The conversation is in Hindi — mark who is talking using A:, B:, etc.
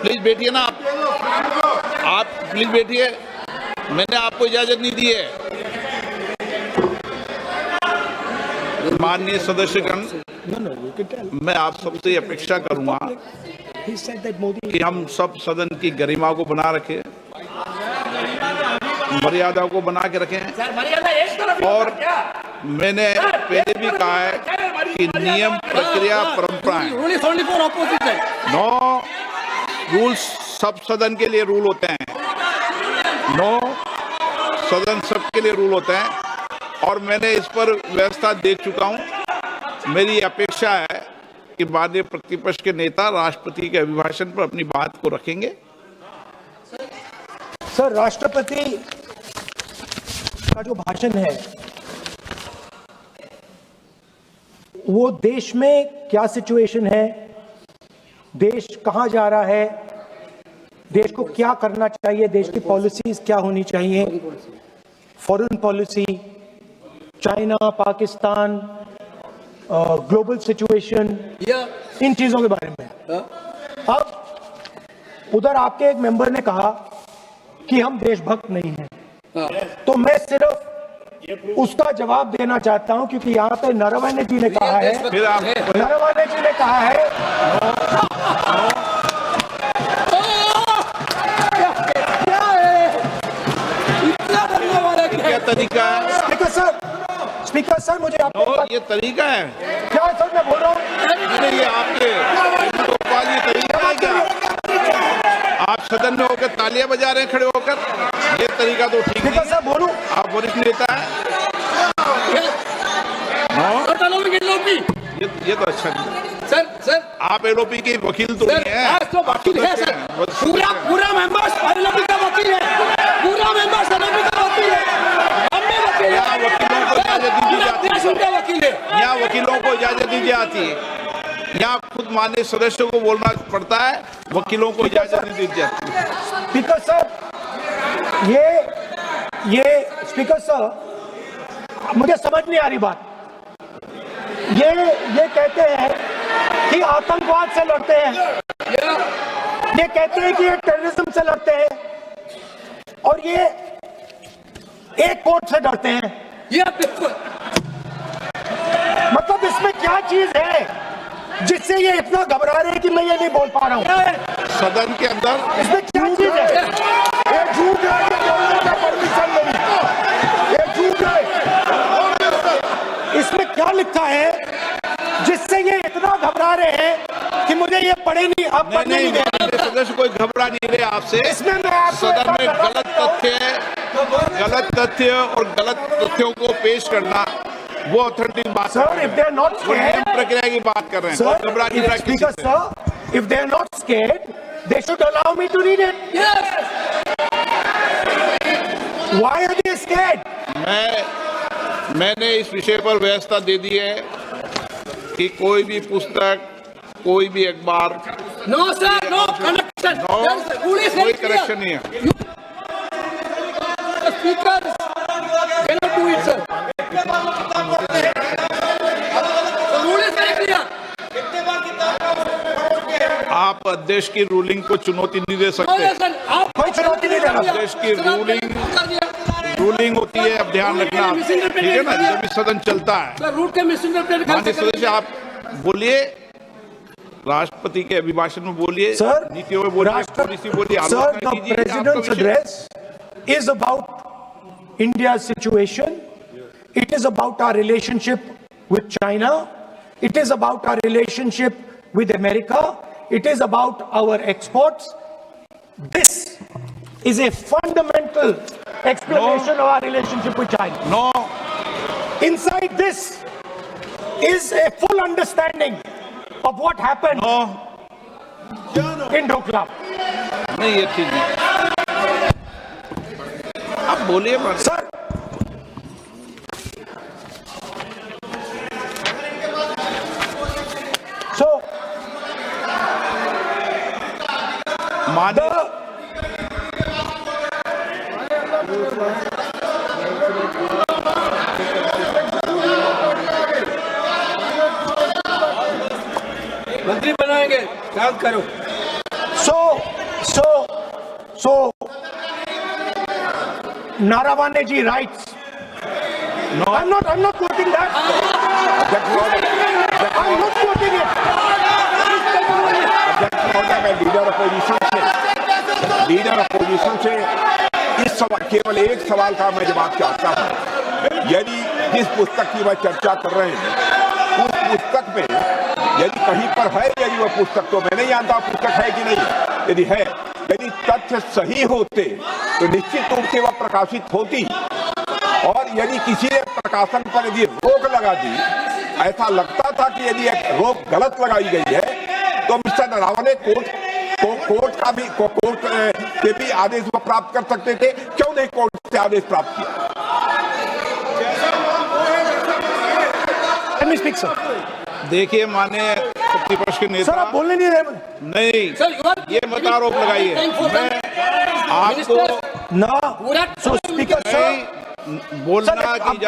A: प्लीज बैठिए ना आप प्लीज बैठिए। मैंने आपको इजाजत नहीं दी है। माननीय सदस्यगण, मैं आप सबसे अपेक्षा करूंगा कि हम सब सदन की गरिमा को बना रखें, मर्यादा को बना के रखें। और मैंने पहले भी कहा है कि नियम, प्रक्रिया, परंपराएं, नो रूल्स सब सदन के लिए रूल होते हैं, नो सदन सबके लिए रूल होते हैं। और मैंने इस पर व्यवस्था दे चुका हूं। मेरी अपेक्षा है कि माननीय प्रतिपक्ष के नेता राष्ट्रपति के अभिभाषण पर अपनी बात को रखेंगे।
B: सर, राष्ट्रपति का जो भाषण है वो देश में क्या सिचुएशन है, देश कहां जा रहा है, देश को क्या करना चाहिए, देश की पॉलिसीज क्या होनी चाहिए, foreign policy, China, Pakistan, global situation, इन चीजों के बारे में। अब उधर आपके एक मेंबर ने कहा कि हम देशभक्त नहीं हैं, तो मैं सिर्फ उसका जवाब देना चाहता हूं, क्योंकि यहाँ पे नरवणे जी ने कहा है, नरवणे जी ने कहा है
A: क्या तरीका है?
B: स्पीकर सर मुझे
A: ये तरीका है
B: क्या सर, मैं बोल रहा हूँ
A: ये आपके ये तरीका है क्या? आप सदन में होकर तालियां बजा रहे हैं खड़े होकर, ये तरीका तो ठीक नहीं है।
B: सर बोलूं,
A: आप वरिष्ठ नेता हैं। ये तो अच्छा नहीं।
C: सर
A: आप एलओपी के वकील तो नहीं है,
C: तो वकील है सर, पूरा मेंबर्स एलओपी का वकील है, पूरा मेंबर्स एलओपी का वकील है, हम भी वकील हैं,
A: वकीलों को इजाजत दी जाती
C: देश उनका वकील है,
A: यहाँ वकीलों को इजाजत दी जाती है, यहाँ खुद माननीय सदस्यों को बोलना पड़ता है, वकीलों को इजाजत नहीं दी जाती।
B: स्पीकर सर, ये स्पीकर सर मुझे समझ नहीं आ रही बात। ये कहते हैं कि आतंकवाद से लड़ते हैं, ये कहते हैं कि ये टेररिज्म से लड़ते हैं, और ये एक कोर्ट से डरते हैं।
C: ये बिल्कुल,
B: मतलब इसमें क्या चीज है जिससे ये इतना घबरा रहे हैं कि मैं ये नहीं बोल पा रहा हूँ?
A: सदन के अंदर
B: इसमें क्या चीज है? ये झूठ है, ये बोलने का परमिशन नहीं, ये झूठ है। इसमें क्या लिखा है जिससे ये इतना घबरा रहे हैं कि मुझे ये पढ़े नहीं, आप पढ़ने नहीं दे रहे।
A: सदस्य कोई घबरा नहीं रहे आपसे।
B: इसमें मैं आपको
A: सदन में गलत तथ्य और गलत तथ्यों को पेश करना वो ऑथेंटिक बात
B: sir, if they are not scared,
A: प्रक्रिया की बात कर रहे हैं।
B: sir,
A: घबरा नहीं रहा किसी से।
B: sir, if they are not scared, they should allow me to read it. Why are they scared?
A: मैंने इस विषय पर व्यवस्था दे दी है कि कोई भी पुस्तक, कोई भी अखबार,
C: नो सर, नो कनेक्शन,
A: कोई करेक्शन नहीं है।
C: Speaker cannot do it, sir.
A: आप अध्यक्ष की रूलिंग को चुनौती नहीं दे सकते।
B: कोई चुनौती नहीं देना।
A: अध्यक्ष की रूलिंग होती है, अब ध्यान रखना, ठीक है ना, जब भी सदन चलता है। माननीय सदस्य आप बोलिए, राष्ट्रपति के अभिभाषण में बोलिए,
B: सर,
A: नीतियों में बोलिए, पॉलिसी बोलिए,
B: sir, the president's address is about India's situation. It is about our relationship with China. It is about our relationship with America. It is about our exports. This is a fundamental explanation of our relationship with China.
A: No.
B: Inside this is a full understanding of what happened in Doklam.
A: नहीं, ये ठीक नहीं। आप बोलिए
B: सर, so
C: मंत्री बनाएंगे, याद करो।
B: So So, Naravane ji writes.
A: No.
B: I'm not quoting that. I'm not quoting it.
D: मैं लीडर अपोजिशन से इस सवाल, केवल एक सवाल का मैं जवाब चाहता हूँ। यदि जिस पुस्तक की वह चर्चा कर रहे हैं उस पुस्तक में यदि कहीं पर है, यदि वह पुस्तक, तो मैं नहीं जानता पुस्तक है कि नहीं, यदि है, यदि तथ्य सही होते तो निश्चित रूप से वह प्रकाशित होती, और यदि किसी ने प्रकाशन पर यदि रोक लगा दी, ऐसा लगता था कि यदि एक रोक गलत लगाई गई है, तो मिस्टर नरावने कोर्ट के भी आदेश वो प्राप्त कर सकते थे। क्यों नहीं कोर्ट से आदेश प्राप्त किया?
B: Let me speak, sir.
A: देखिए, माने प्रतिपक्ष के
B: सर,
A: नेता
B: आप बोलने नहीं रहे।
A: नहीं, ये मत आरोप लगाइए। मैं आपको
B: ना, so speaker, sir.
A: बोलना
B: सर,
A: की